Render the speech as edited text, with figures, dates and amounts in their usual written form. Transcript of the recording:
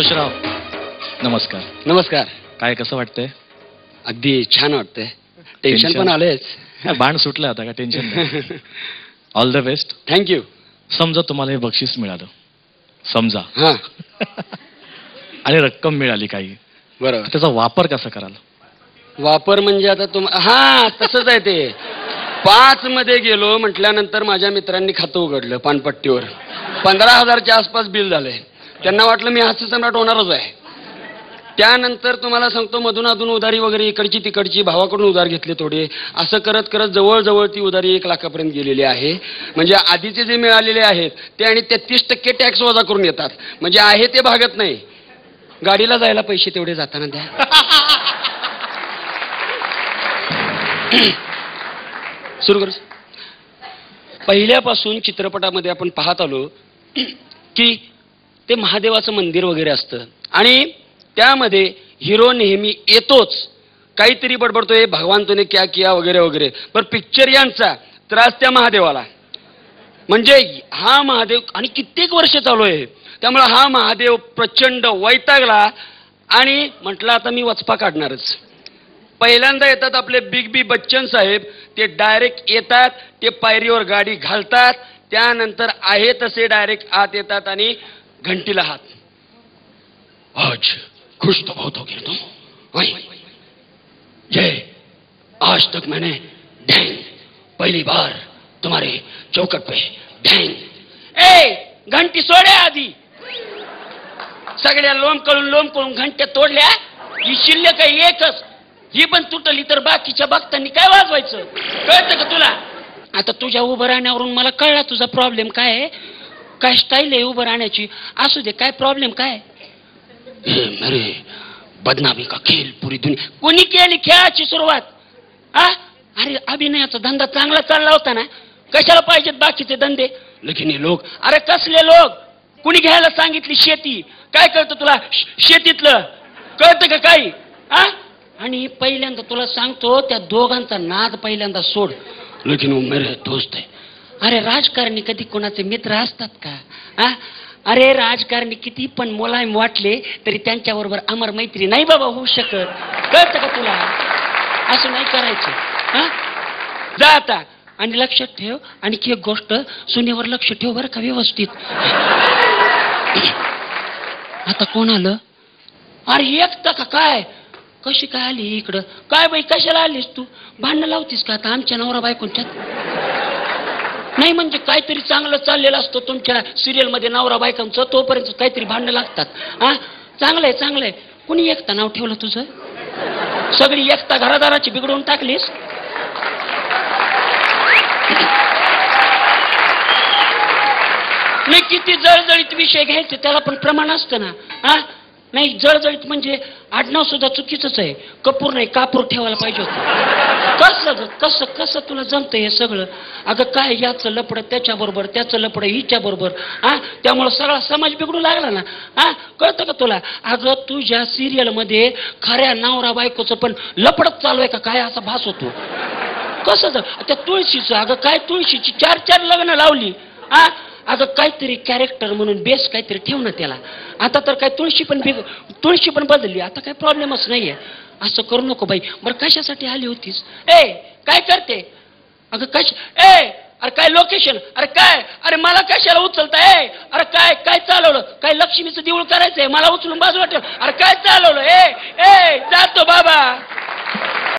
यशराव नमस्कार. नमस्कार. काय कसं वाटतंय? अगदी छान वाटतंय. टेन्शन पण आलंयच. बाण सुटलं आता का टेन्शन नाही. All the best. थँक्यू. समजा तुम्हाला हे बक्षीस मिळालं समजा हा आणि रक्कम मिळाली काही बरोबर. त्याचा वापर कसा कराल? वापर म्हणजे आता हा तसंच आहे ते. 5 मध्ये गेलो म्हटल्यानंतर माझ्या मित्रांनी खातं उघडलं पानपट्टीवर. 15,000च्या आसपास बिल झालंय. त्यांना वाटलं मी हास्य सम्राट होणारच आहे. त्यानंतर तुम्हाला सांगतो मधून अधून उधारी वगैरे इकडची तिकडची भावाकडून उधार घेतले थोडे. असं करत करत जवळजवळ ती उधारी 1 लाखापर्यंत गेलेली आहे. म्हणजे आधीचे जे मिळालेले आहेत ते आणि 33% टॅक्स वजा करून येतात. म्हणजे आहे ते भागत नाही. गाडीला जायला पैसे तेवढे जाताना द्या. सुरू कर. पहिल्यापासून चित्रपटामध्ये आपण पाहत आलो की ते महादेवाचं मंदिर वगैरे असतं आणि त्यामध्ये हिरो नेहमी येतोच काहीतरी बडबडतोय भगवान तूने क्या किया वगैरे वगैरे. पण पिक्चर यांचा त्रास त्या महादेवाला. म्हणजे हा महादेव आणि कित्येक वर्ष चालू आहे. त्यामुळे हा महादेव प्रचंड वैतागला आणि म्हटलं आता मी वचपा काढणारच. पहिल्यांदा येतात आपले बिग बी बच्चन साहेब. ते डायरेक्ट येतात, ते पायरीवर गाडी घालतात, त्यानंतर आहे तसे डायरेक्ट आत येतात आणि घंटीला हात. आज खुश तो बहुत हो गया तुम. ये आज तक मैंने डैंग पहली बार तुम्हारे चौकट पे डैंग. ए घंटी सोडे आधी. सगळ्या लोंब कळून घंट्या तोडल्या. ही शिल्लक आहे एकच. ही पण तुटली तर बाकीच्या भक्तांनी काय वाजवायचं कळतं का तुला? आता तुझ्या उभं राहण्यावरून मला कळला तुझा प्रॉब्लेम काय आहे. काय स्टाईल आहे उभं राहण्याची. असू दे काय प्रॉब्लेम काय? मेरे बदनामी का खेळ पुरी दुनिया. कोणी केली खेळाची सुरुवात? अरे अभिनयाचा धंदा चांगला चालला होता ना. कशाला पाहिजेत बाकीचे धंदे? लेकिन हे लोक अरे कसले लोक. कुणी घ्यायला सांगितली शेती? काय कळतं तुला शेतीतलं? कळतं का काही? आणि पहिल्यांदा तुला सांगतो त्या दोघांचा नाद पहिल्यांदा सोड. लेकिन वो मेरे दोस्त है. अरे राजकारणी कधी कोणाचे मित्र असतात का? अरे राजकारणी किती पण मुलायम वाटले तरी त्यांच्याबरोबर अमर मैत्री नाही बाबा होऊ शकत. कळतं का तुला? असं नाही करायचं. जा आता आणि लक्षात ठेव. आणखी एक गोष्ट सुनेवर लक्ष ठेव बरं का व्यवस्थित. आता कोण आलं? अरे एकटा का काय? कशी काय आली इकडं? काय बाई कशाला आलीस तू? भांडणं लावतीस का आता आमच्या नवरा बायकोंच्यात? नाही म्हणजे काहीतरी चांगलं चाललेलं असतं तुमच्या सिरियल मध्ये नवरा बायकोंचं तोपर्यंत काहीतरी भांडणं लागतात. चांगलंय चांगलंय. कुणी एकता नाव ठेवलं तुझं? सगळी एकता घरादाराची बिघडवून टाकलीस. नाही किती जळजळीत विषय घ्यायचे त्याला पण प्रमाण असतं ना. नाही जळजळीत म्हणजे आडनाव सुद्धा चुकीचंच आहे. कपूर नाही कापूर ठेवायला पाहिजे होतं. कसं कसं कसं तुला जमतं हे सगळं? अगं काय याचं लपडं त्याच्याबरोबर, त्याचं लपडं हिच्याबरोबर. त्यामुळं सगळा समाज बिघडू लागला ना. कळतं का तुला? अगं तुझ्या सिरियल मध्ये खऱ्या नवरा बायकोचं पण लपडच चालू आहे का काय असा भास होतो. कसं त्या तुळशीचं अगं काय तुळशीची 4 लग्न लावली. अगं काहीतरी कॅरेक्टर म्हणून बेस काहीतरी ठेव ना त्याला. आता तर काय तुळशी पण बदलली. आता काय प्रॉब्लेमच नाहीये. असं करू नको बाई. बरं कशासाठी आली होतीस? काय करते? अगं अरे काय लोकेशन? अरे काय? अरे मला कशाला अरे काय चालवलं? काय लक्ष्मीचं देऊळ करायचंय मला उचलून बाजूला ठेव. अरे काय चालवलं?